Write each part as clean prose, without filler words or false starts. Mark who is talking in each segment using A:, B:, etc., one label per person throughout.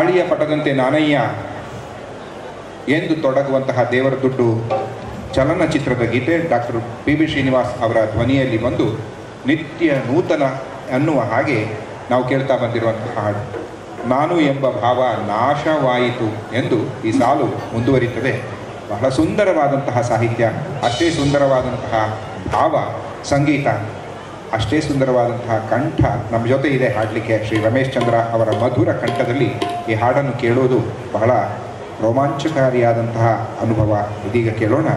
A: ಗಾಳಿಯ ಪಟದಂತೆ ನಾನಯ್ಯ ಎಂದು ತೊಡಗುವಂತಹ ದೇವರ ದುಡ್ಡು ಚಲನಚಿತ್ರದ ಗೀತೆ ಡಾಕ್ಟರ್ ಪಿ ಶ್ರೀನಿವಾಸ್ ಅವರ ಧ್ವನಿಯಲ್ಲಿ ಬಂದು ನಿತ್ಯ ನೂತನ ಅನ್ನುವ ಹಾಗೆ ನಾವು ಕೇಳ್ತಾ ಬಂದಿರುವಂತಹ ಹಾಡು. ನಾನು ಎಂಬ ಭಾವ ನಾಶವಾಯಿತು ಎಂದು ಈ ಸಾಲು ಮುಂದುವರಿಯುತ್ತದೆ. ಬಹಳ ಸುಂದರವಾದಂತಹ ಸಾಹಿತ್ಯ, ಅಷ್ಟೇ ಸುಂದರವಾದಂತಹ ಭಾವ, ಸಂಗೀತ, ಅಷ್ಟೇ ಸುಂದರವಾದಂತಹ ಕಂಠ ನಮ್ಮ ಜೊತೆ ಇದೆ ಹಾಡಲಿಕ್ಕೆ. ಶ್ರೀ ರಮೇಶ್ ಚಂದ್ರ ಅವರ ಮಧುರ ಕಂಠದಲ್ಲಿ ಈ ಹಾಡನ್ನು ಕೇಳುವುದು ಬಹಳ ರೋಮಾಂಚಕಾರಿಯಾದಂತಹ ಅನುಭವ. ಇದೀಗ ಕೇಳೋಣ.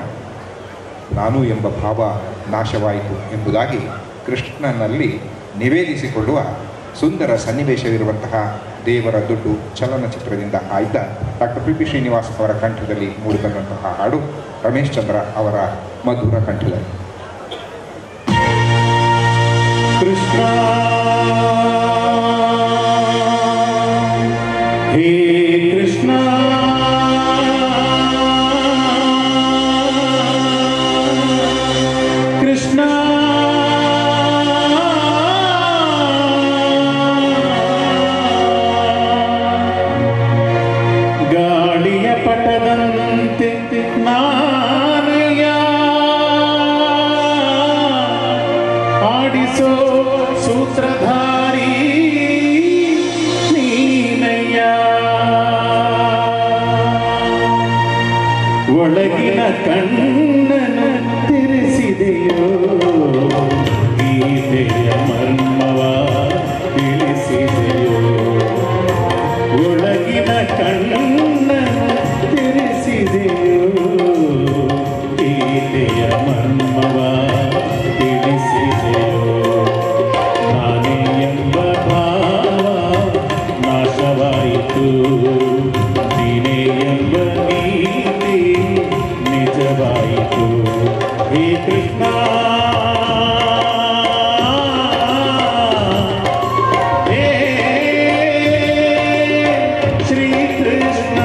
A: ನಾನು ಎಂಬ ಭಾವ ನಾಶವಾಯಿತು ಎಂಬುದಾಗಿ ಕೃಷ್ಣನಲ್ಲಿ ನಿವೇದಿಸಿಕೊಳ್ಳುವ ಸುಂದರ ಸನ್ನಿವೇಶವಿರುವಂತಹ ದೇವರ ದುಡ್ಡು ಚಲನಚಿತ್ರದಿಂದ ಆಯ್ದ ಡಾಕ್ಟರ್ ಪಿ ಶ್ರೀನಿವಾಸ್ ಅವರ ಕಂಠದಲ್ಲಿ ಮೂಡಿಬಂದಂತಹ ಹಾಡು ರಮೇಶ್ ಚಂದ್ರ ಅವರ ಮಧುರ ಕಂಠದಲ್ಲಿ.
B: ಕೃಷ್ಣ ಹೇ ಕೃಷ್ಣ ಕೃಷ್ಣ ಗಾಳಿಯ ಪಟದಂತೆ ನಾನಯ್ಯ ಆಡಿಸೋ ಸೂತ್ರಧಾರಿ ನೀನಯ್ಯ ಒಳಗಿನ ಕಣ್ಣನ್ನು ತಿರಿಸಿದೆಯೋ ಗೀತೆಯ ಮರ್ಮವ ತಿಳಿಸಿದೆಯೋ ಒಳಗಿನ ಕಣ್ಣನ್ನು ತಿರಿಸಿದೆಯೋ ಗೀತೆಯ ಮರ್ಮವ ತಿಳಿಸಿದೆಯೋ ನಾನೇ ಎಂಬ ಭಾವ ನಾಶವಾಯಿತು ನೀನೇ ಎಂಬ ನೀತಿ ನಿಜವಾಯಿತು ಹೇ ಕೃಷ್ಣ ಹೇ ಶ್ರೀ ಕೃಷ್ಣ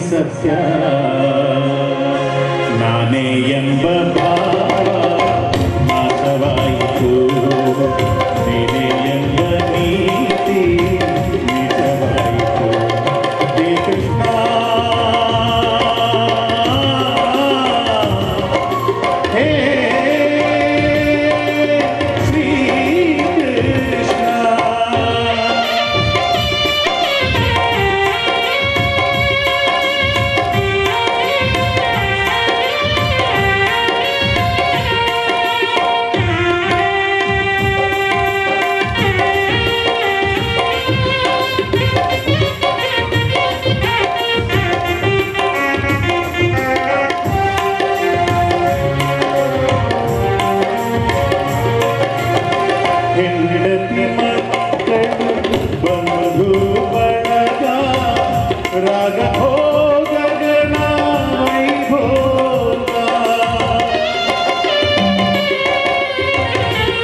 B: ಸತ್ಯ ನಾನೇ ಎಂಬ ಭಾವ ನಾಶವಾಯಿತು ನೀನೇ ಎಂಬ ನೀತಿ ನಿಜವಾಯಿತು ಹೇ ಕೃಷ್ಣ ಹೇ ಶ್ರೀ ಕೃಷ್ಣ ಹೆಂಡತಿ ಮಕ್ಕಳು ಬಂಧು ಬಳಗ ರಾಗ ಭೋಗಗಳ ವೈಭೋಗ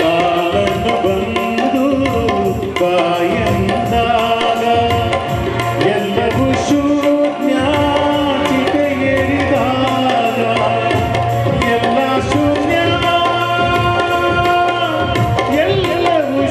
B: ಕಾಲನ್ನು ಬಂದು ಬಾಯಂದಾಗ ಎಲ್ಲವೂ ಶೂನ್ಯ ಚಿತೆ ಎರಿದಾಗ ಎಲ್ಲ ಶೂನ್ಯ ಎಲ್ಲವೂ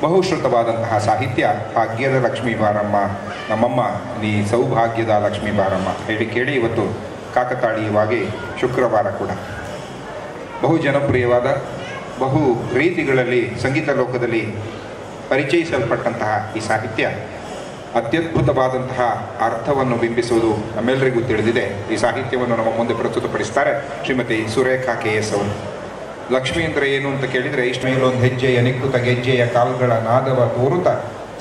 A: ಬಹುಶ್ರುತವಾದಂತಹ ಸಾಹಿತ್ಯ. ಭಾಗ್ಯದ ಲಕ್ಷ್ಮೀ ಬಾರಮ್ಮ ನಮ್ಮಮ್ಮ ನೀ ಸೌಭಾಗ್ಯದ ಲಕ್ಷ್ಮೀ ಬಾರಮ್ಮ ಹೇಳಿ ಕೇಳಿ ಇವತ್ತು ಕಾಕತಾಳೀಯವಾಗಿ ಶುಕ್ರವಾರ ಕೂಡ ಬಹು ಜನಪ್ರಿಯವಾದ, ಬಹು ರೀತಿಗಳಲ್ಲಿ ಸಂಗೀತ ಲೋಕದಲ್ಲಿ ಪರಿಚಯಿಸಲ್ಪಟ್ಟಂತಹ ಈ ಸಾಹಿತ್ಯ ಅತ್ಯದ್ಭುತವಾದಂತಹ ಅರ್ಥವನ್ನು ಬಿಂಬಿಸುವುದು ನಮ್ಮೆಲ್ಲರಿಗೂ ತಿಳಿದಿದೆ. ಈ ಸಾಹಿತ್ಯವನ್ನು ನಮ್ಮ ಮುಂದೆ ಪ್ರಸ್ತುತಪಡಿಸ್ತಾರೆ ಶ್ರೀಮತಿ ಸುರೇಖಾ KS ಅವರು. ಲಕ್ಷ್ಮೀ ಅಂದರೆ ಏನು ಅಂತ ಕೇಳಿದರೆ, ಇಷ್ಟಮೇಲೊಂದು ಹೆಜ್ಜೆಯ ನಿಕ್ಕುತ ಗೆಜ್ಜೆಯ ಕಾಲ್ಗಳ ನಾದವ ತೋರುತ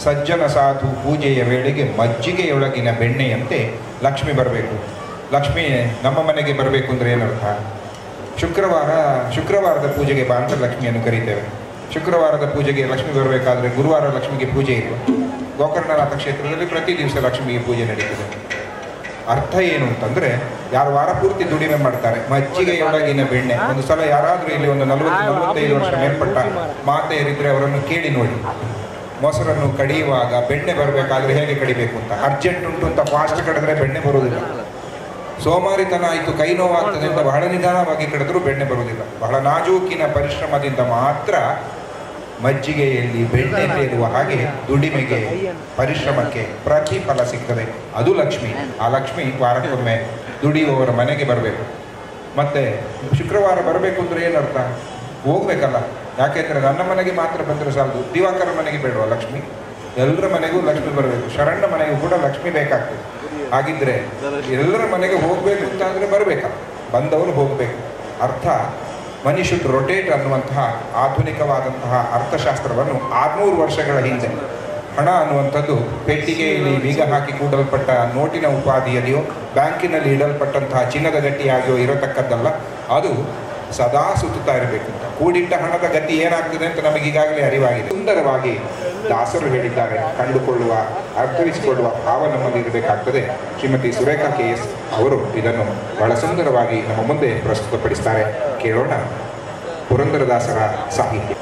A: ಸಜ್ಜನ ಸಾಧು ಪೂಜೆಯ ವೇಳೆಗೆ ಮಜ್ಜಿಗೆಯೊಳಗಿನ ಬೆಣ್ಣೆಯಂತೆ ಲಕ್ಷ್ಮಿ ಬರಬೇಕು. ಲಕ್ಷ್ಮಿ ನಮ್ಮ ಮನೆಗೆ ಬರಬೇಕು ಅಂದರೆ ಏನರ್ಥ? ಶುಕ್ರವಾರದ ಪೂಜೆಗೆ ಬಾ ಅಂತ ಲಕ್ಷ್ಮಿಯನ್ನು ಕರೀತೇವೆ. ಶುಕ್ರವಾರದ ಪೂಜೆಗೆ ಲಕ್ಷ್ಮಿ ಬರಬೇಕಾದ್ರೆ ಗುರುವಾರ ಲಕ್ಷ್ಮಿಗೆ ಪೂಜೆ ಇಲ್ಲ. ಗೋಕರ್ಣನಾಥ ಕ್ಷೇತ್ರದಲ್ಲಿ ಪ್ರತಿ ದಿವಸ ಲಕ್ಷ್ಮಿಗೆ ಪೂಜೆ ನಡೀತದೆ. ಅರ್ಥ ಏನು ಅಂತಂದರೆ, ಯಾರು ವಾರ ಪೂರ್ತಿ ದುಡಿಮೆ ಮಾಡ್ತಾರೆ, ಮಜ್ಜಿಗೆಯೊಳಗಿನ ಬೆಣ್ಣೆ. ಒಂದು ಸಲ ಯಾರಾದರೂ ಇಲ್ಲಿ ಒಂದು 40-45 ವರ್ಷ ಮೇಲ್ಪಟ್ಟ ಮಾತೆಯರಿದ್ದರೆ ಅವರನ್ನು ಕೇಳಿ ನೋಡಿ, ಮೊಸರನ್ನು ಕಡಿಯುವಾಗ ಬೆಣ್ಣೆ ಬರಬೇಕಾದ್ರೆ ಹೇಗೆ ಕಡಿಬೇಕು ಅಂತ. ಅರ್ಜೆಂಟ್ ಉಂಟು ಅಂತ ಫಾಸ್ಟ್ ಕಡಿದ್ರೆ ಬೆಣ್ಣೆ ಬರುವುದಿಲ್ಲ. ಸೋಮಾರಿತನ ಆಯಿತು, ಕೈ ನೋವಾಗ್ತದೆ ಅಂತ ಬಹಳ ನಿಧಾನವಾಗಿ ಕಡಿದ್ರೂ ಬೆಣ್ಣೆ ಬರುವುದಿಲ್ಲ. ಬಹಳ ನಾಜೂಕಿನ ಪರಿಶ್ರಮದಿಂದ ಮಾತ್ರ ಮಜ್ಜಿಗೆಯಲ್ಲಿ ಬೆಣ್ಣೆ ಸೇರುವ ಹಾಗೆ ದುಡಿಮೆಗೆ, ಪರಿಶ್ರಮಕ್ಕೆ ಪ್ರತಿಫಲ ಸಿಗ್ತದೆ. ಅದು ಲಕ್ಷ್ಮಿ. ಆ ಲಕ್ಷ್ಮಿ ವಾರಕ್ಕೊಮ್ಮೆ ದುಡಿಯುವವರ ಮನೆಗೆ ಬರಬೇಕು. ಮತ್ತು ಶುಕ್ರವಾರ ಬರಬೇಕು ಅಂದರೆ ಏನರ್ಥ? ಹೋಗ್ಬೇಕಲ್ಲ. ಯಾಕೆಂದರೆ ನನ್ನ ಮನೆಗೆ ಮಾತ್ರ ಬಂದರೆ ಸಾಲದು, ದಿವಾಕರ ಮನೆಗೆ ಬೇಡವಾ ಲಕ್ಷ್ಮಿ? ಎಲ್ಲರ ಮನೆಗೂ ಲಕ್ಷ್ಮಿ ಬರಬೇಕು. ಶರಣ್ಣ ಮನೆಗೂ ಕೂಡ ಲಕ್ಷ್ಮಿ ಬೇಕಾಗ್ತದೆ. ಹಾಗಿದ್ರೆ ಎಲ್ಲರ ಮನೆಗೆ ಹೋಗಬೇಕು ಅಂತ ಅಂದರೆ ಬರಬೇಕಲ್ಲ, ಬಂದವರು ಹೋಗಬೇಕು. ಅರ್ಥ ಮನಿ ಶುಡ್ ರೊಟೇಟ್ ಅನ್ನುವಂತಹ ಆಧುನಿಕವಾದಂತಹ ಅರ್ಥಶಾಸ್ತ್ರವನ್ನು 600 ವರ್ಷಗಳ ಹಿಂದೆ, ಹಣ ಅನ್ನುವಂಥದ್ದು ಪೆಟ್ಟಿಗೆಯಲ್ಲಿ ಬೀಗ ಹಾಕಿ ಕೂಡಲ್ಪಟ್ಟ ನೋಟಿನ ಉಪಾಧಿಯಲ್ಲಿಯೋ ಬ್ಯಾಂಕಿನಲ್ಲಿ ಇಡಲ್ಪಟ್ಟಂತಹ ಚಿನ್ನದ ಗಟ್ಟಿಯಾಗಿಯೋ ಇರತಕ್ಕದ್ದಲ್ಲ. ಅದು ಸದಾ ಸುತ್ತುತ್ತಾ ಇರಬೇಕು ಅಂತ. ಕೂಡಿಟ್ಟ ಹಣದ ಗತಿ ಏನಾಗ್ತದೆ ಅಂತ ನಮಗೀಗಾಗಲೇ ಅರಿವಾಗಿದೆ. ಸುಂದರವಾಗಿ ದಾಸರು ಹೇಳಿದ್ದಾರೆ. ಕಂಡುಕೊಳ್ಳುವ, ಅರ್ಥವಿಸಿಕೊಳ್ಳುವ ಭಾವ ನಮ್ಮಲ್ಲಿ ಇರಬೇಕಾಗ್ತದೆ. ಶ್ರೀಮತಿ ಸುರೇಖಾ KS ಅವರು ಇದನ್ನು ಬಹಳ ಸುಂದರವಾಗಿ ನಮ್ಮ ಮುಂದೆ ಪ್ರಸ್ತುತಪಡಿಸ್ತಾರೆ. ಕೇಳೋಣ ಪುರಂದರದಾಸರ ಸಾಹಿತ್ಯ.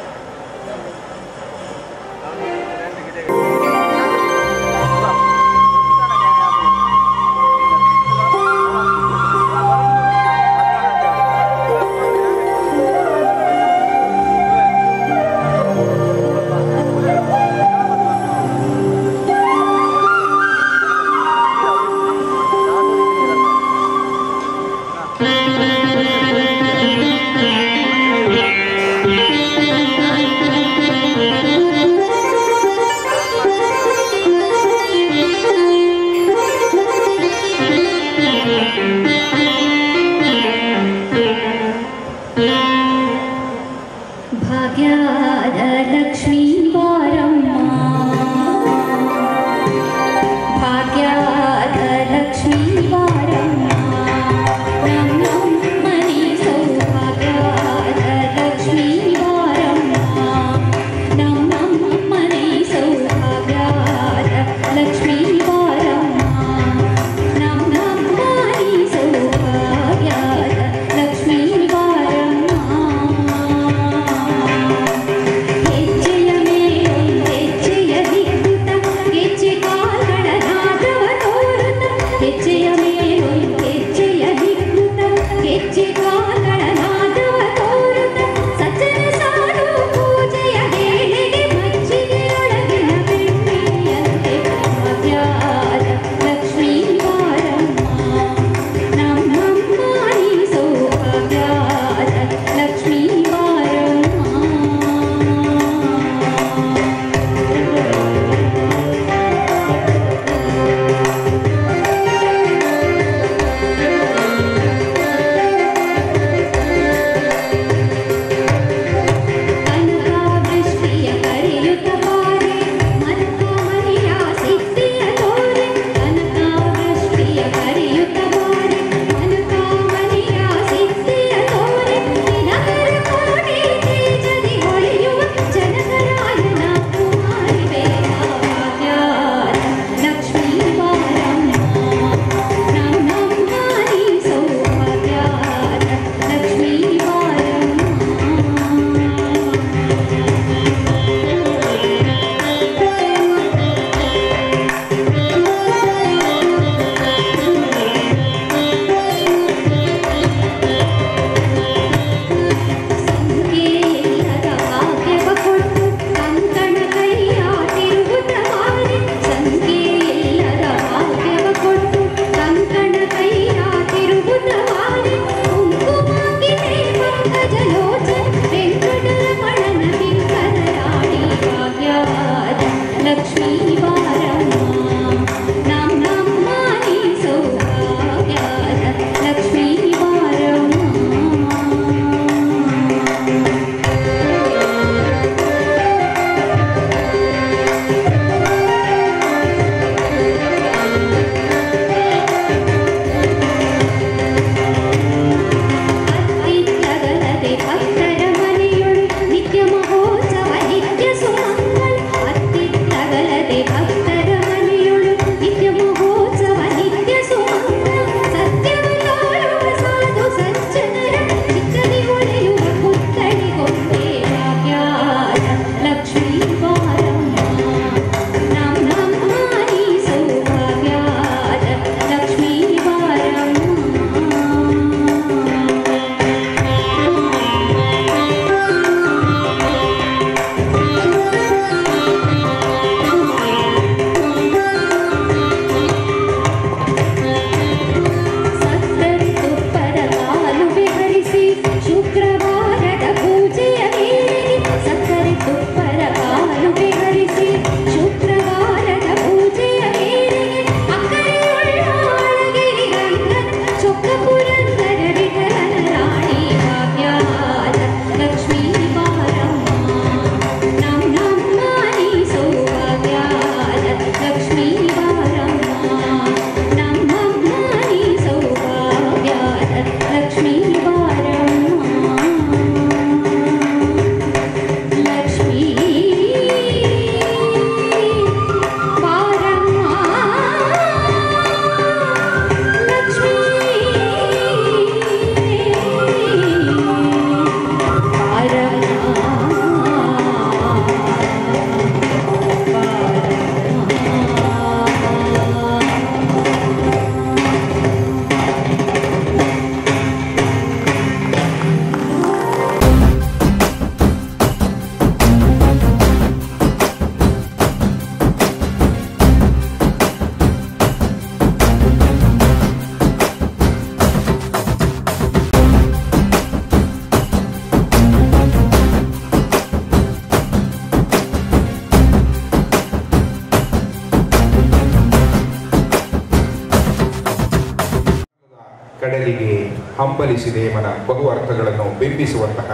A: ಹಂಬಲಿಸಿದೆ ಮನ ಬಹು ಅರ್ಥಗಳನ್ನು ಬಿಂಬಿಸುವಂತಹ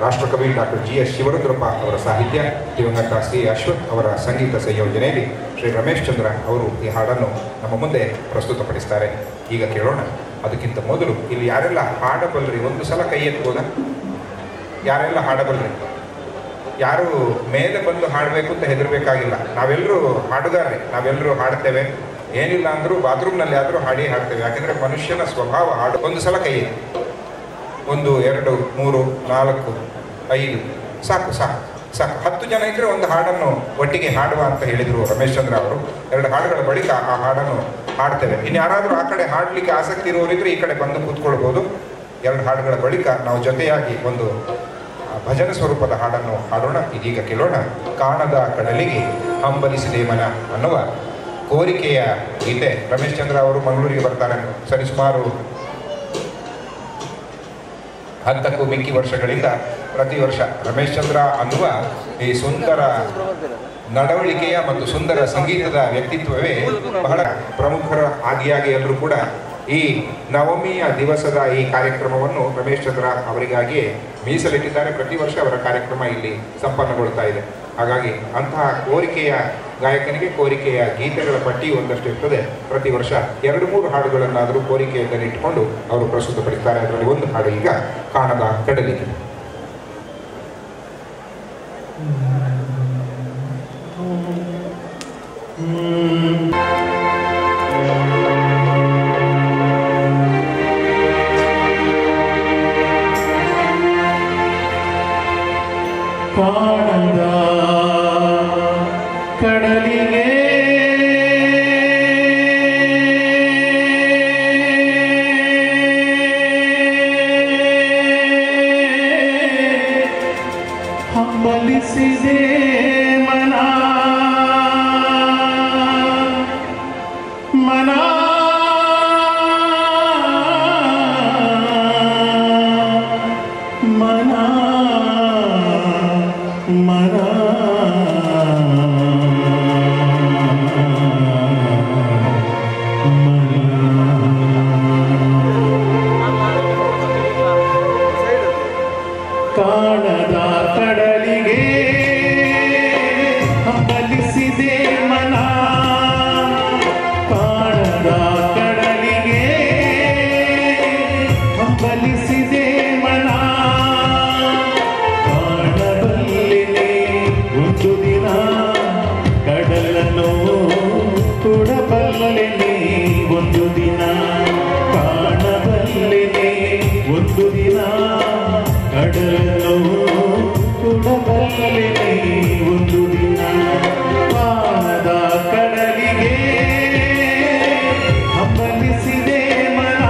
A: ರಾಷ್ಟ್ರಕವಿ ಡಾಕ್ಟರ್ GS ಶಿವರುದ್ರಪ್ಪ ಅವರ ಸಾಹಿತ್ಯ, ದಿವಂಗತ ಶ್ರೀ ಅಶ್ವಥ್ ಅವರ ಸಂಗೀತ ಸಂಯೋಜನೆಯಲ್ಲಿ ಶ್ರೀ ರಮೇಶ್ ಚಂದ್ರ ಅವರು ಈ ಹಾಡನ್ನು ನಮ್ಮ ಮುಂದೆ ಪ್ರಸ್ತುತಪಡಿಸ್ತಾರೆ. ಈಗ ಕೇಳೋಣ. ಅದಕ್ಕಿಂತ ಮೊದಲು ಇಲ್ಲಿ ಯಾರೆಲ್ಲ ಹಾಡಬಲ್ಲರಿ ಒಂದು ಸಲ ಕೈ ಎತ್ಬೋದಾ? ಯಾರೆಲ್ಲ ಹಾಡಬಲ್ಲರಿ? ಯಾರು ಮೇಲೆ ಬಂದು ಹಾಡಬೇಕು ಅಂತ ಹೆದರಬೇಕಾಗಿಲ್ಲ. ನಾವೆಲ್ಲರೂ ಹಾಡುಗಾರರೇ, ನಾವೆಲ್ಲರೂ ಹಾಡ್ತೇವೆ. ಏನಿಲ್ಲ ಅಂದರೂ ಬಾತ್ರೂಮ್ನಲ್ಲಿ ಆದರೂ ಹಾಡ್ತೇವೆ. ಯಾಕೆಂದರೆ ಮನುಷ್ಯನ ಸ್ವಭಾವ ಹಾಡು. ಒಂದು ಸಲ ಕೈ ಎತ್ತಿ. 1 2 3 4 5 ಸಾಕು ಸಾಕು ಸಾಕು. 10 ಜನ ಇದ್ದರೆ ಒಂದು ಹಾಡನ್ನು ಒಟ್ಟಿಗೆ ಹಾಡುವ ಅಂತ ಹೇಳಿದರು ರಮೇಶ್ ಚಂದ್ರ ಅವರು. 2 ಹಾಡುಗಳ ಬಳಿಕ ಆ ಹಾಡನ್ನು ಹಾಡ್ತೇವೆ. ಇನ್ನು ಯಾರಾದರೂ ಆ ಕಡೆ ಹಾಡಲಿಕ್ಕೆ ಆಸಕ್ತಿ ಇರೋರಿದ್ರೆ ಈ ಕಡೆ ಬಂದು ಕೂತ್ಕೊಳ್ಬೋದು. 2 ಹಾಡುಗಳ ಬಳಿಕ ನಾವು ಜೊತೆಯಾಗಿ ಒಂದು ಭಜನೆ ಸ್ವರೂಪದ ಹಾಡನ್ನು ಹಾಡೋಣ. ಇದೀಗ ಕೇಳೋಣ. ಕಾಣದ ಕಡಲಿಗೆ ಹಂಬಲಿಸಿದೆ ಮನ ಅನ್ನುವ ಕೋರಿಕೆಯ ಗೀತೆ. ರಮೇಶ್ ಚಂದ್ರ ಅವರು ಮಂಗಳೂರಿಗೆ ಬರ್ತಾರೆ. ಸರಿಸುಮಾರು 10ಕ್ಕೂ ಮಿಕ್ಕಿ ವರ್ಷಗಳಿಂದ ಪ್ರತಿ ವರ್ಷ ರಮೇಶ್ ಚಂದ್ರ ಅನ್ನುವ ಈ ಸುಂದರ ನಡವಳಿಕೆಯ ಮತ್ತು ಸುಂದರ ಸಂಗೀತದ ವ್ಯಕ್ತಿತ್ವವೇ ಬಹಳ ಪ್ರಮುಖರ ಆದಿಯಾಗಿ ಎಲ್ಲರೂ ಕೂಡ ಈ ನವಮಿಯ ದಿವಸದ ಈ ಕಾರ್ಯಕ್ರಮವನ್ನು ರಮೇಶ್ ಚಂದ್ರ ಅವರಿಗಾಗಿ ಮೀಸಲಿಟ್ಟಿದ್ದಾರೆ. ಪ್ರತಿ ವರ್ಷ ಅವರ ಕಾರ್ಯಕ್ರಮ ಇಲ್ಲಿ ಸಂಪನ್ನಗೊಳ್ತಾ ಇದೆ. ಹಾಗಾಗಿ ಅಂತಹ ಕೋರಿಕೆಯ ಗಾಯಕನಿಗೆ ಕೋರಿಕೆಯ ಗೀತೆಗಳ ಪಟ್ಟಿ ಒಂದಷ್ಟು ಇರ್ತದೆ. ಪ್ರತಿ ವರ್ಷ 2-3 ಹಾಡುಗಳನ್ನಾದರೂ ಕೋರಿಕೆಯಲ್ಲಿ ಇಟ್ಟುಕೊಂಡು ಅವರು ಪ್ರಸ್ತುತಪಡಿಸ್ತಾರೆ. ಅದರಲ್ಲಿ ಒಂದು ಹಾಡು ಈಗ ಕಾಣದ ಕಡಲಿಗೆ.
B: ಕಾಣದ ಕಡಲಿಗೆ ಹಂಬಲಿಸಿದೆ ಮನ ಮನ ಮನ ಮನ ಕಾಣದ ಕಡಲಿಗೆ ಹಂಬಲಿಸಿದೆ ಮನ ಕಾಣದ ಕಡಲಿಗೆ ಹಂಬಲಿಸಿದೆ ಮನ ಕಾಣಬಲ್ಲೆನೆ ಒಂದು ದಿನ ಕಡಲನ್ನು ಕೊಡಬಲ್ಲೆನೆ ಒಂದು ದಿನ ಕಾಣಬಲ್ಲೆನೆ ಒಂದು ದಿನ ಕಡಲನ್ನು ಕೊಡಬಲ್ಲೆನೆ ಒಂದು ದಿನ ಕಾಣದ ಕಡಲಿಗೆ ಹಂಬಲಿಸಿದೆ ಮನ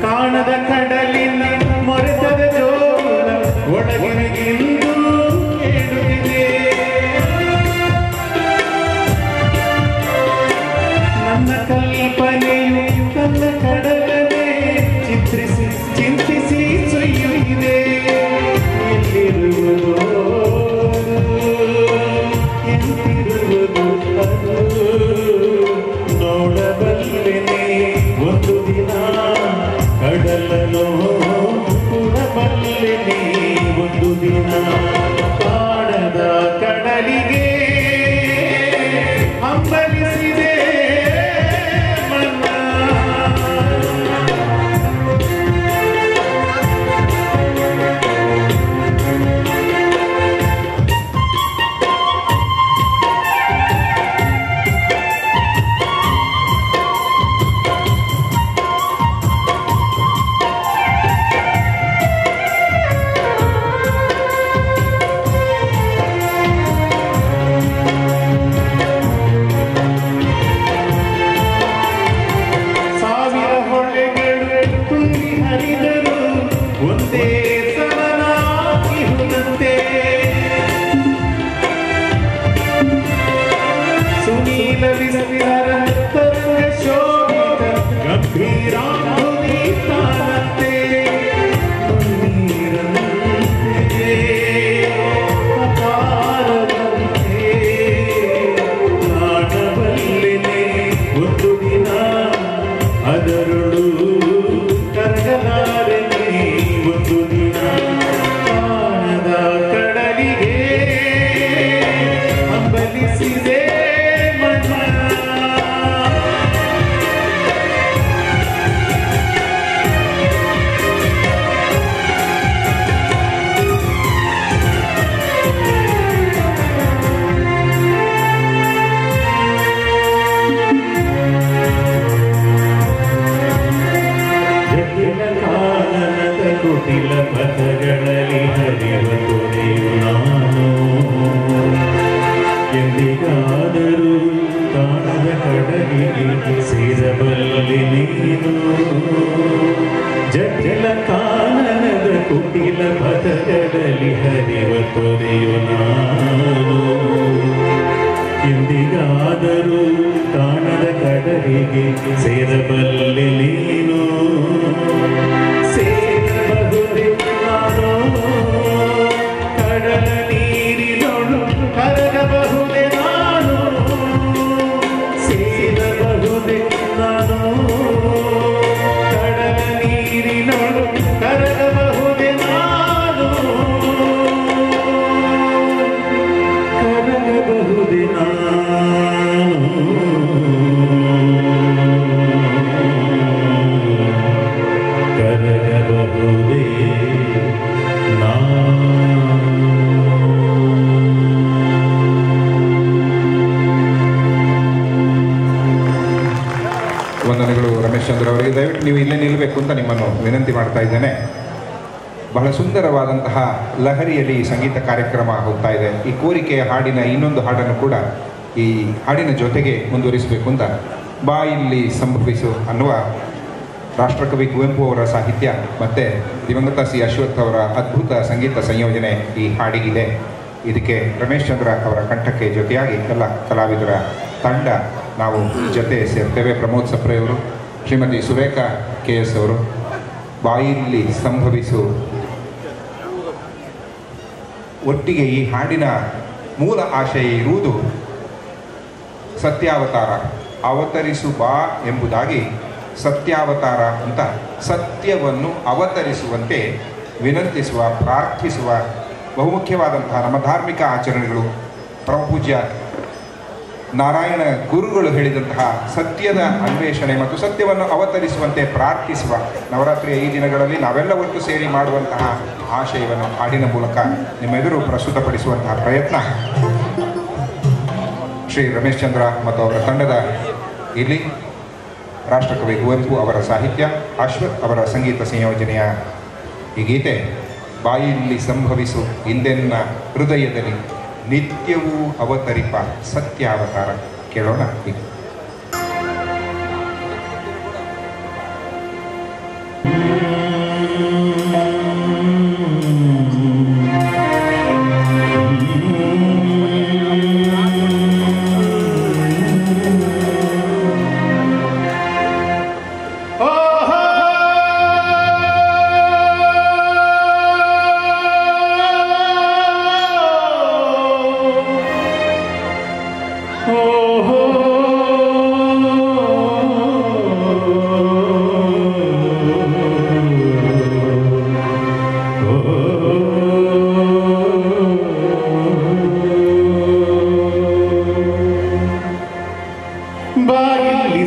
B: ಕಾಣದ ಕಡಲಿನ ಮೊರೆತದ ಜೋಳ ಒಡಗಿನಿಗಿಂದು ಕೇಳುತ್ತಿದೆ. ನನ್ನ ಕಲ್ಪನೆಯು ತನ್ನ ಕಡಲನೆ ಚಿಂತಿಸಿ ಸುಯ್ಯುತ್ತಿದೆ. ಎಲ್ಲಿರುವುದು ಎಂತಿರುವುದು ಅದು ನೋಡಬಲ್ಲೆನೆ ಒಂದು ದಿನ ಕಡಲನ್ನು ಕೊಡಬಲ್ಲೆನೆ ಒಂದು ದಿನ ಕಾಣದ ಕಡಲಿಗೆ ಹಂಬಲಿಸಿದೆ ಮನ ಒಂದೇ ಸಮನಾಗಿ ಹುದಂತೆ ಸುನೀಲ ವಿಸ್ತಾರ ತರಂಗ ಶೋಭಿತ ಗಂಭೀರಾಂಬುದಿ ತಾನಂತೆ ನೀರಂತೆ ಅಪಾರದಂತೆ ಕಾಣಬಲ್ಲೆನೆ ಒಂದು ದಿನ ಅದರಳು ಕರಗಲಾರನೆ ಒಂದು ದಿನ ಕಾಣದ ಕಡಲಿಗೆ ಹಂಬಲಿಸಿದೆ ಕುಟಿಲ ಪಥಗಳಲ್ಲಿ ಹರಿವ ತೊರೆಯು ನಾನು ಎಂದಿಗಾದರೂ ಕಾಣದ ಕಡಲಿಗೆ ಸೇರಬಲ್ಲೆ ನೀನು ಜಟಿಲ ಕಾನನದ ಕುಟಿಲ ಪಥಗಳಲ್ಲಿ ಹರಿವ ತೊರೆಯು ನಾನು ಎಂದಿಗಾದರೂ ಕಾಣದ ಕಡಲಿಗೆ ಸೇರಬಲ್ಲೆ ನೀನು ಕಡಲ ನೀರಿನೊಳು ಕರಗಬಹುದೇ ನಾನು ಸೇರಬಹುದೇ ನಾನು ಕಡಲ ನೀರಿನೊಳು ಕರಗಬಹುದೇ ನಾನು ಕರಗಬಹುದೇ ನಾನು ಕರಗಬಹುದೇ
A: ವಂದನೆಗಳು ರಮೇಶ್ ಚಂದ್ರ ಅವರಿಗೆ. ದಯವಿಟ್ಟು ನೀವು ಇಲ್ಲೇ ನಿಲ್ಲಬೇಕು ಅಂತ ನಿಮ್ಮನ್ನು ವಿನಂತಿ ಮಾಡ್ತಾ ಇದ್ದೇನೆ. ಬಹಳ ಸುಂದರವಾದಂತಹ ಲಹರಿಯಲ್ಲಿ ಸಂಗೀತ ಕಾರ್ಯಕ್ರಮ ಹೋಗ್ತಾ ಇದೆ. ಈ ಕೋರಿಕೆಯ ಹಾಡಿನ ಇನ್ನೊಂದು ಹಾಡನ್ನು ಕೂಡ ಈ ಹಾಡಿನ ಜೊತೆಗೆ ಮುಂದುವರಿಸಬೇಕು ಅಂತ ಬಾಯಿಲ್ಲಿ ಸಂಭವಿಸು ಅನ್ನುವ ರಾಷ್ಟ್ರಕವಿ ಕುವೆಂಪು ಅವರ ಸಾಹಿತ್ಯ ಮತ್ತು ದಿವಂಗತ ಸಿ ಅಶ್ವಥ್ ಅವರ ಅದ್ಭುತ ಸಂಗೀತ ಸಂಯೋಜನೆ ಈ ಹಾಡಿಗಿದೆ. ಇದಕ್ಕೆ ರಮೇಶ್ ಚಂದ್ರ ಅವರ ಕಂಠಕ್ಕೆ ಜೊತೆಯಾಗಿ ಎಲ್ಲ ಕಲಾವಿದರ ತಂಡ ನಾವು ಜೊತೆ ಸೇರ್ತೇವೆ. ಪ್ರಮೋದ್ ಸಪ್ರೆ ಅವರು, ಶ್ರೀಮತಿ ಸುರೇಖಾ KS ಅವರು. ಬಾಯಿಲ್ಲಿ ಸಂಭವಿಸು ಒಟ್ಟಿಗೆ ಈ ಹಾಡಿನ ಮೂಲ ಆಶಯ ಇರುವುದು ಸತ್ಯಾವತಾರ. ಅವತರಿಸು ಬಾ ಎಂಬುದಾಗಿ ಸತ್ಯಾವತಾರ ಅಂತ ಸತ್ಯವನ್ನು ಅವತರಿಸುವಂತೆ ವಿನಂತಿಸುವ, ಪ್ರಾರ್ಥಿಸುವ ಬಹುಮುಖ್ಯವಾದಂತಹ ನಮ್ಮ ಧಾರ್ಮಿಕ ಆಚರಣೆಗಳು. ಪರಮಪೂಜ್ಯ ನಾರಾಯಣ ಗುರುಗಳು ಹೇಳಿದಂತಹ ಸತ್ಯದ ಅನ್ವೇಷಣೆ ಮತ್ತು ಸತ್ಯವನ್ನು ಅವತರಿಸುವಂತೆ ಪ್ರಾರ್ಥಿಸುವ ನವರಾತ್ರಿಯ ಈ ದಿನಗಳಲ್ಲಿ ನಾವೆಲ್ಲ ಒಟ್ಟು ಸೇರಿ ಮಾಡುವಂತಹ ಆಶಯವನ್ನು ಹಾಡಿನ ಮೂಲಕ ನಿಮ್ಮೆದುರು ಪ್ರಸ್ತುತಪಡಿಸುವಂತಹ ಪ್ರಯತ್ನ ಶ್ರೀ ರಮೇಶ್ ಚಂದ್ರ ಮತ್ತು ಅವರ ತಂಡದ ಇಲ್ಲಿ ರಾಷ್ಟ್ರಕವಿ ಕುವೆಂಪು ಅವರ ಸಾಹಿತ್ಯ, ಅಶ್ವಥ್ ಅವರ ಸಂಗೀತ ಸಂಯೋಜನೆಯ ಈ ಗೀತೆ ಬಾಯಿಲ್ಲಿ ಸಂಭವಿಸು ಇಂದೆನ್ನ ಹೃದಯದಲ್ಲಿ ನಿತ್ಯವೂ ಅವತರಿಪ ಸತ್ಯಾವತಾರ. ಕೇಳೋಣ.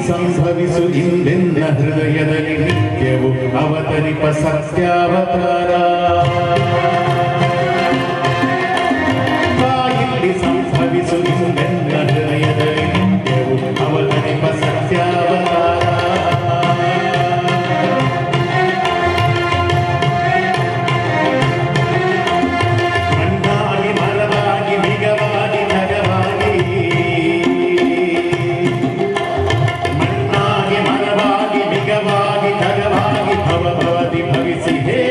B: ಸಂಭವಿಸು ಇಂದೆನ್ನ ಹೃದಯದಲ್ಲಿ ನಿತ್ಯವು ಅವತರಿಪ ಸತ್ಯಾವತಾರ. ಬಾಯಿಲ್ಲಿ ಸಂಭವಿಸು ಇಂದೆನ್ನ ಹೃದಯದಲ್ಲಿ ನಿತ್ಯವು ಅವತರಿಪ ಸತ್ಯಾವತಾರ. ಮಣ್ಣಾಗಿ ಮರವಾಗಿ ನಿಗವಾಗಿ ನಗವಾಗಿ ಭಗವಾಗಿ ಭಗವಾಗಿ ಭವಿಸಿ ಹೇ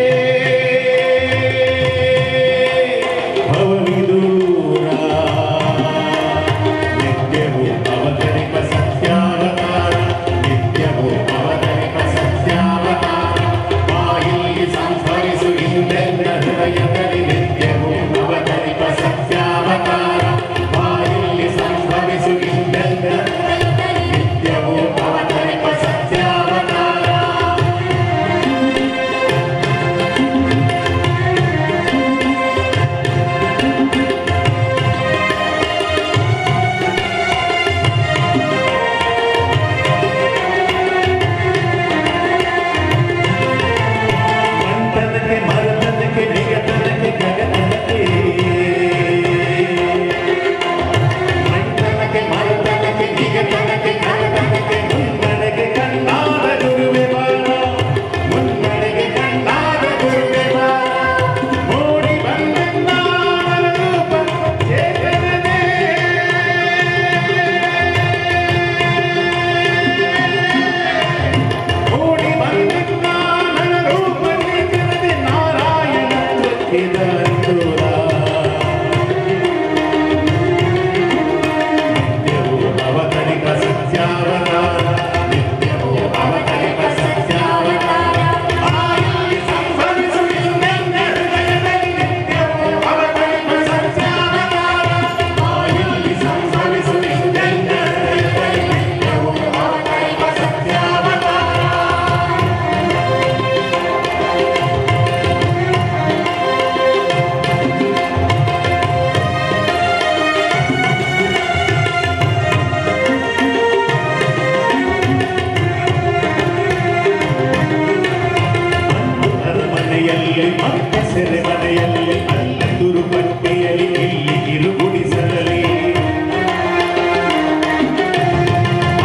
B: ಮನೆಯಲ್ಲಿ ಮತ್ತೆ ಸೆರೆಮನೆಯಲ್ಲಿ ಅಲ್ಲಿ ತುರುಪಟ್ಟೆಯಲ್ಲಿ ಇಲ್ಲಿ ಕಿರುಗುಡಿಸಲಿ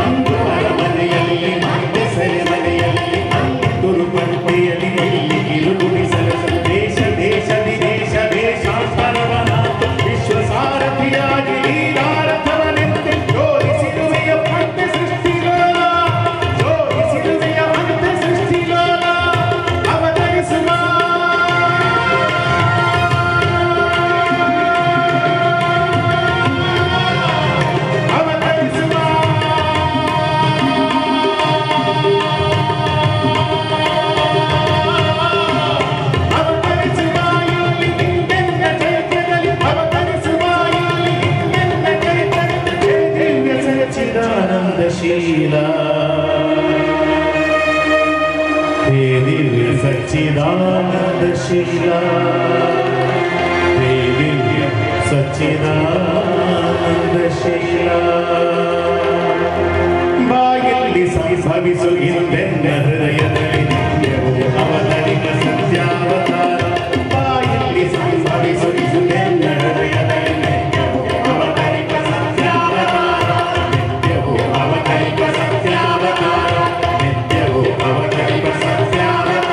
B: ಒಂದು ಅರಮನೆಯಲ್ಲಿ ಮತ್ತೆ ಸೆರೆಮನೆಯಲ್ಲಿ ಅಲ್ಲಿ ತುರುಪಟ್ಟೆಯಲ್ಲಿ ಇಲ್ಲಿ ಕಿರುಗುಡಿಸಲು ದೇಶ ದೇಶ ವಿದೇಶ ದೇಶಾಂತರವನ ವಿಶ್ವಸಾರಥಿಯಾಗಿ ನೀರಾರಥವನೆಂದು ಜೋಡಿಸಿರುವೆಯ ಮತ್ತೆ ಸೃಷ್ಟಿಲೋಲ ಜೋಡಿಸಿರುವೆಯ ಮತ್ತೆ ಸೃಷ್ಟಿಲೋಲ ಅವತರಿಸುವ ಅವತರಿಸುವ ಅವತರಿಸುವ ಇಲ್ಲಿ ನಿನ್ನೆನ್ನ ಚೈತ್ಯದಲ್ಲಿ ಅವತರಿಸುವ ಇಲ್ಲಿ ನಿನ್ನೆನ್ನ ಚೈತ್ಯದಲ್ಲಿ ದಿವ್ಯ ಸಚ್ಚಿದಾನಂದಶೀಲ ಹೇ ದಿವ್ಯ ಸಚ್ಚಿದಾನಂದಶೀಲ ಹೇ ದಿವ್ಯ ಸಚ್ಚಿದಾನಂದಶೀಲ ಬಾಯಲ್ಲಿ ಸಂಭವಿಸು ಇಂದೆನ್ನ ಹೃದಯದಲ್ಲಿ ನಿತ್ಯವೂ ಅವತರಿತ ಸತ್ಯಾವತಾರ ಬಾಯಲ್ಲಿ ಸಂಭವಿಸು ಇಂದೆನ್ನ ಹೃದಯದಲ್ಲಿ ನಿತ್ಯವೂ ಅವತರಿತ ಸತ್ಯಾವತಾರ ನಿತ್ಯವೂ ಅವತರಿತ ಸತ್ಯಾವತಾರ ನಿತ್ಯವೂ ಅವತರಿತ ಸತ್ಯಾವತಾರ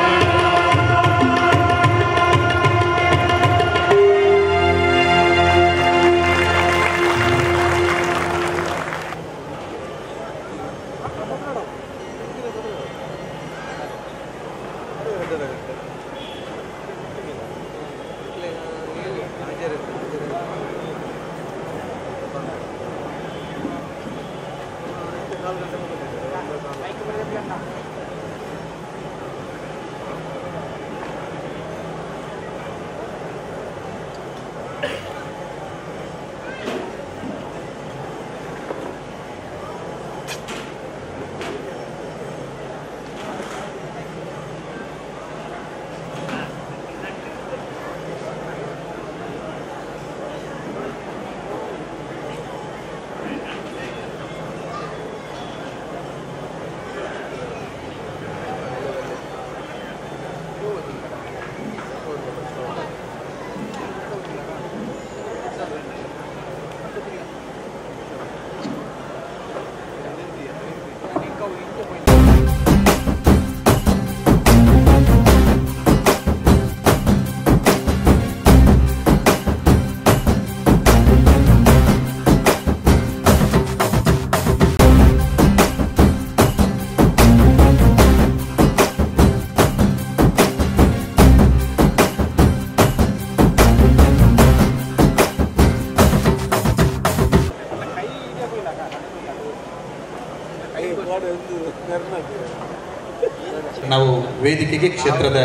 C: ನಾವು ವೇದಿಕೆಗೆ ಕ್ಷೇತ್ರದ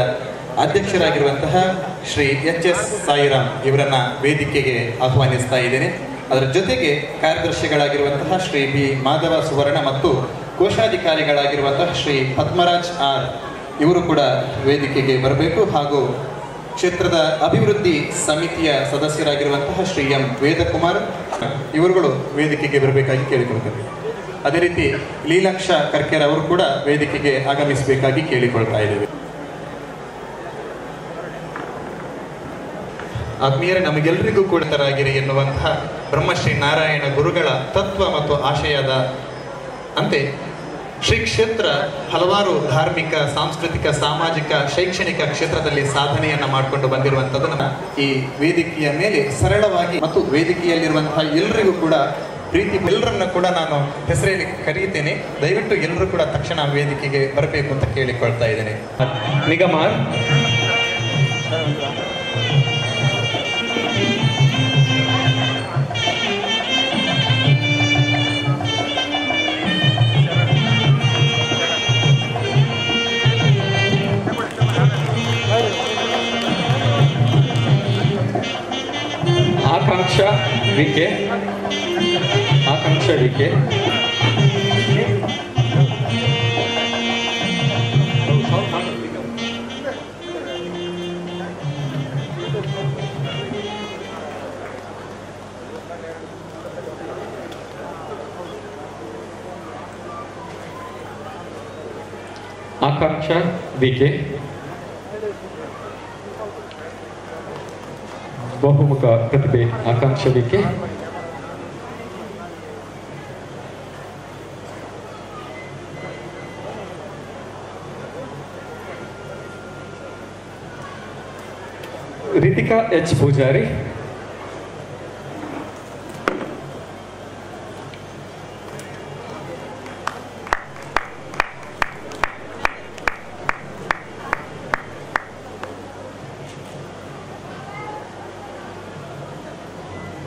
C: ಅಧ್ಯಕ್ಷರಾಗಿರುವಂತಹ ಶ್ರೀ ಎಚ್.ಎಸ್. ಸಾಯಿರಾಮ್ ಇವರನ್ನ ವೇದಿಕೆಗೆ ಆಹ್ವಾನಿಸ್ತಾ ಇದ್ದೇನೆ. ಅದರ ಜೊತೆಗೆ ಕಾರ್ಯದರ್ಶಿಗಳಾಗಿರುವಂತಹ ಶ್ರೀ ಬಿ ಮಾಧವ ಸುವರ್ಣ ಮತ್ತು ಕೋಶಾಧಿಕಾರಿಗಳಾಗಿರುವಂತಹ ಶ್ರೀ ಪದ್ಮರಾಜ್ ಆರ್ ಇವರು ಕೂಡ ವೇದಿಕೆಗೆ ಬರಬೇಕು. ಹಾಗೂ ಕ್ಷೇತ್ರದ ಅಭಿವೃದ್ಧಿ ಸಮಿತಿಯ ಸದಸ್ಯರಾಗಿರುವಂತಹ ಶ್ರೀ ಎಂ ವೇದಕುಮಾರ್ ಇವರುಗಳು ವೇದಿಕೆಗೆ ಬರಬೇಕಾಗಿ ಕೇಳಿಕೊಳ್ತೇವೆ. ಅದೇ ರೀತಿ ಲೀಲಾಕ್ಷ ಕರ್ಕೆರ್ ಅವರು ಕೂಡ ವೇದಿಕೆಗೆ ಆಗಮಿಸಬೇಕಾಗಿ ಕೇಳಿಕೊಳ್ತಾ ಇದ್ದೇವೆ. ಆತ್ಮೀಯರೇ, ನಮಗೆಲ್ಲರಿಗೂ ಕೂಡ ತರಾಗಿರಿ ಎನ್ನುವಂತಹ ಬ್ರಹ್ಮಶ್ರೀ ನಾರಾಯಣ ಗುರುಗಳ ತತ್ವ ಮತ್ತು ಆಶಯದ ಅಂತೆ ಶ್ರೀ ಕ್ಷೇತ್ರ ಹಲವಾರು ಧಾರ್ಮಿಕ, ಸಾಂಸ್ಕೃತಿಕ, ಸಾಮಾಜಿಕ, ಶೈಕ್ಷಣಿಕ ಕ್ಷೇತ್ರದಲ್ಲಿ ಸಾಧನೆಯನ್ನ ಮಾಡಿಕೊಂಡು ಬಂದಿರುವಂಥದ್ದನ್ನ ಈ ವೇದಿಕೆಯ ಮೇಲೆ ಸರಳವಾಗಿ ಮತ್ತು ವೇದಿಕೆಯಲ್ಲಿರುವಂತಹ ಎಲ್ಲರಿಗೂ ಕೂಡ ಪ್ರೀತಿ ಎಲ್ಲರನ್ನ ಕೂಡ ನಾನು ಹೆಸರಲ್ಲಿ ಕರೆಯುತ್ತೇನೆ. ದಯವಿಟ್ಟು ಎಲ್ಲರೂ ಕೂಡ ತಕ್ಷಣ ವೇದಿಕೆಗೆ ಬರಬೇಕು ಅಂತ ಕೇಳಿಕೊಳ್ತಾ ಇದ್ದೇನೆ. ನಿಗಮಾರ್,
D: ಆಕಾಂಕ್ಷಾ ವಿಕೆ, ಆಕಾಂಕ್ಷಾ ವಿಕೆ, ಆಕಾಂಕ್ಷಾ ವಿಕೆ, ಬಹುಮುಖ ಪ್ರತಿಭೆ ಆಕಾಂಕ್ಷ ವಿಕೆ, ರಿತಿಕಾ ಎಚ್ ಪೂಜಾರಿ,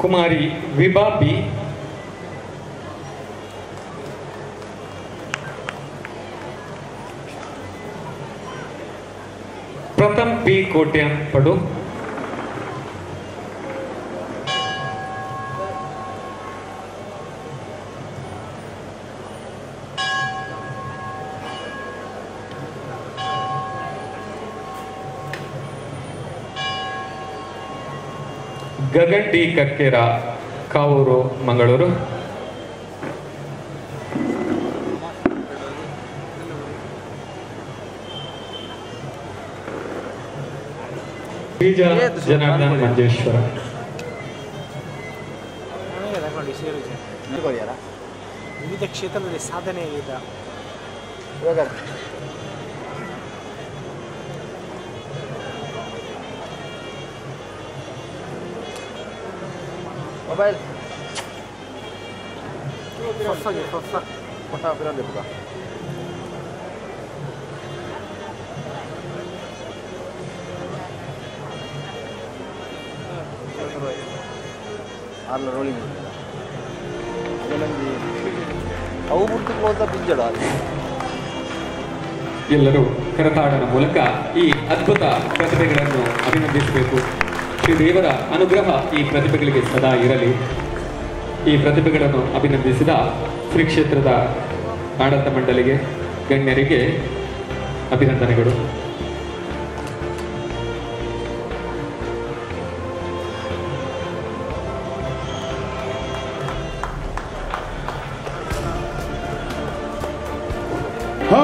D: ಕುಮಾರಿ ವಿಭಾ ಬಿ, ಪ್ರಥಮ್ ಪಿ ಕೋಟ್ಯಾನ್ ಪಡು, ಗಗನ್ ಡಿ ಕರ್ಕೇರ ಕಾವೂರು ಮಂಗಳೂರು, ಬೀಜ ಜನಾರ್ದನ್ ಮಂಜೇಶ್ವರ,
E: ವಿವಿಧ ಕ್ಷೇತ್ರದಲ್ಲಿ ಸಾಧನೆ ಇದೆ.
F: ಮೊಬೈಲ್ ಅಲ್ಲ ರೋಲಿಂಗ್ ಅವು ಬಿಟ್ಟು ಹೋದ ಬಿಂಜಡ.
D: ಎಲ್ಲರೂ ಕರತಾಡನ ಮೂಲಕ ಈ ಅದ್ಭುತ ಪ್ರತಿಭೆಗಳನ್ನು ಅಭಿನಂದಿಸಬೇಕು. ಶ್ರೀದೇವರ ಅನುಗ್ರಹ ಈ ಪ್ರತಿಭೆಗಳಿಗೆ ಸದಾ ಇರಲಿ. ಈ ಪ್ರತಿಭೆಗಳನ್ನು ಅಭಿನಂದಿಸಿದ ಶ್ರೀ ಕ್ಷೇತ್ರದ ಆಡಳಿತ ಮಂಡಳಿಗೆ, ಗಣ್ಯರಿಗೆ ಅಭಿನಂದನೆಗಳು.
B: ಆ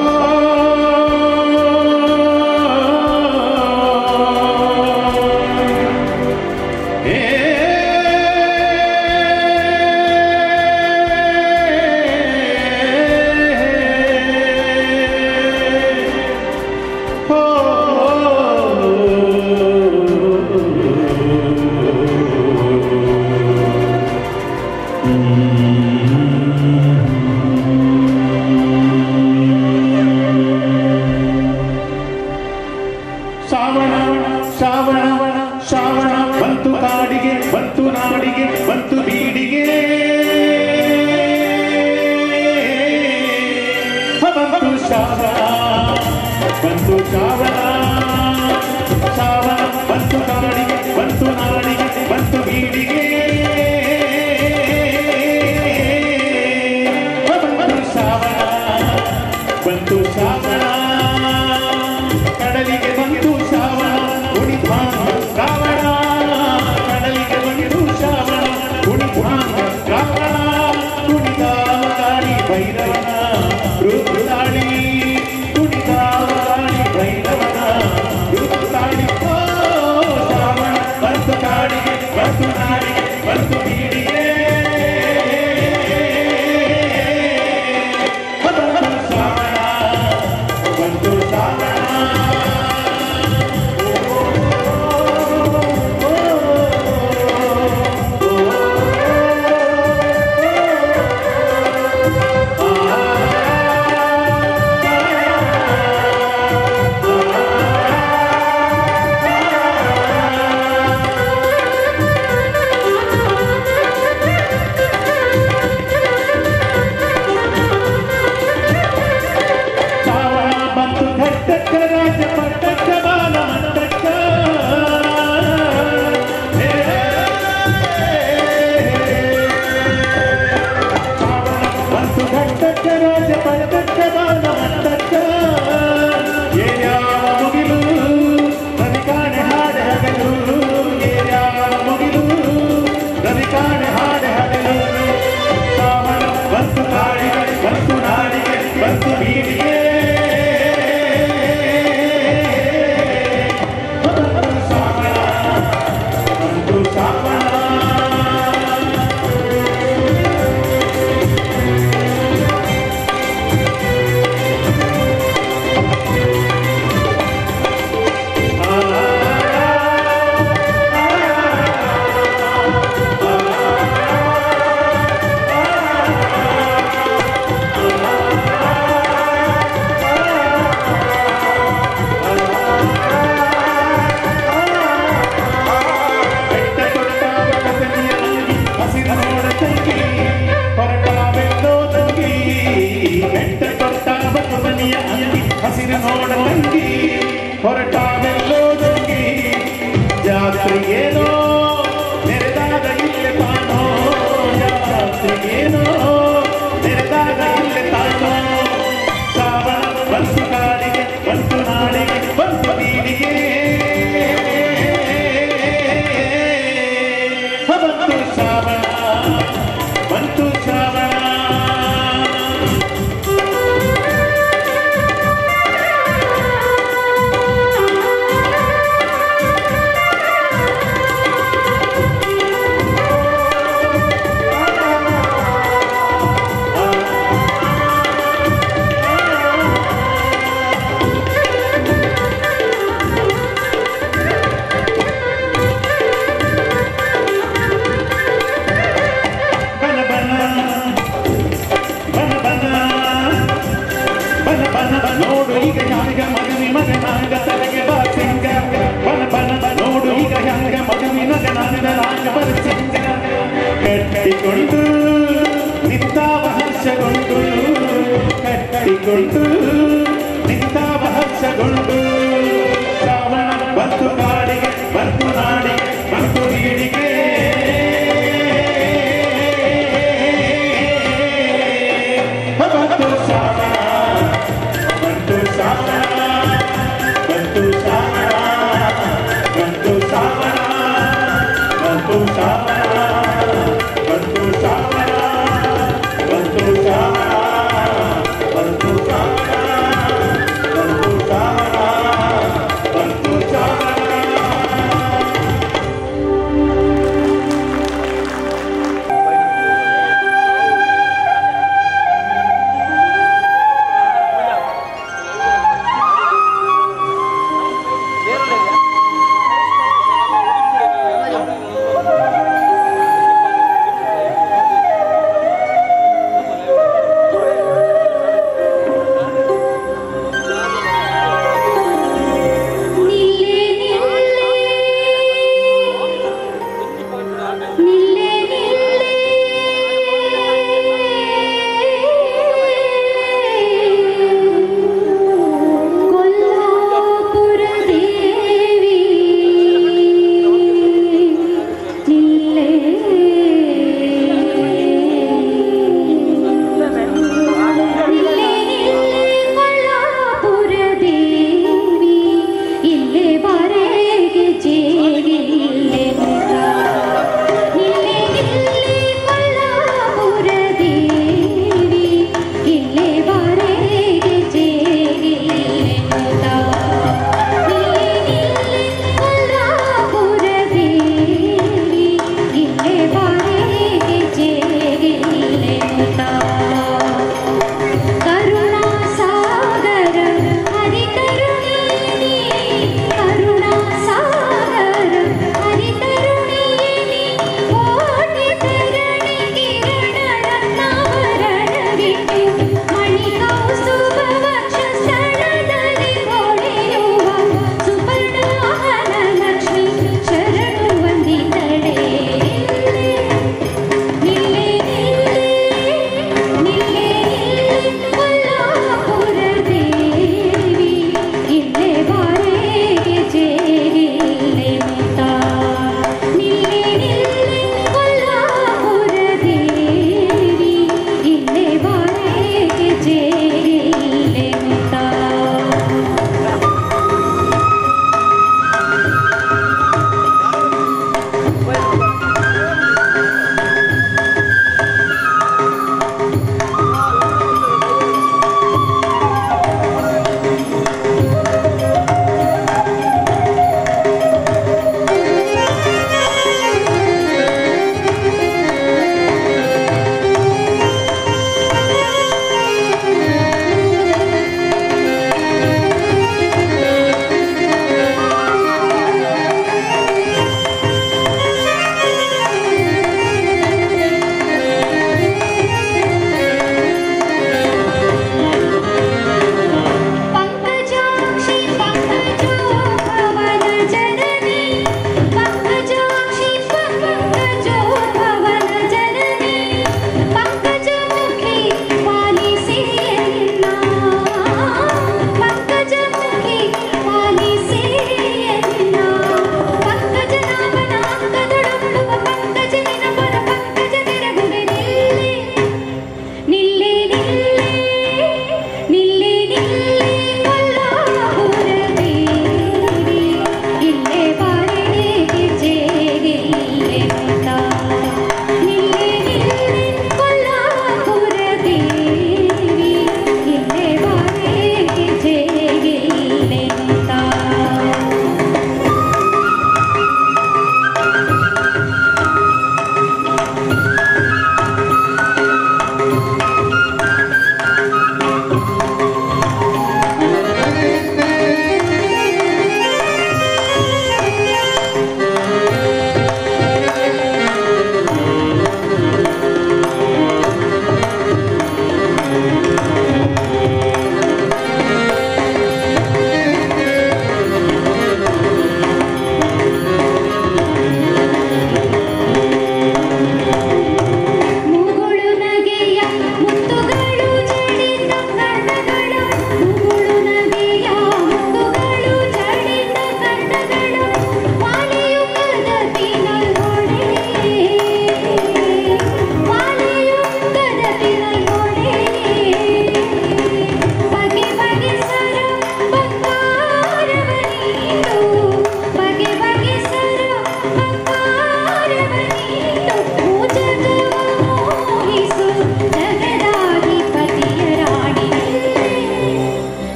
B: ರಾತ್ರಿ ಏನೋ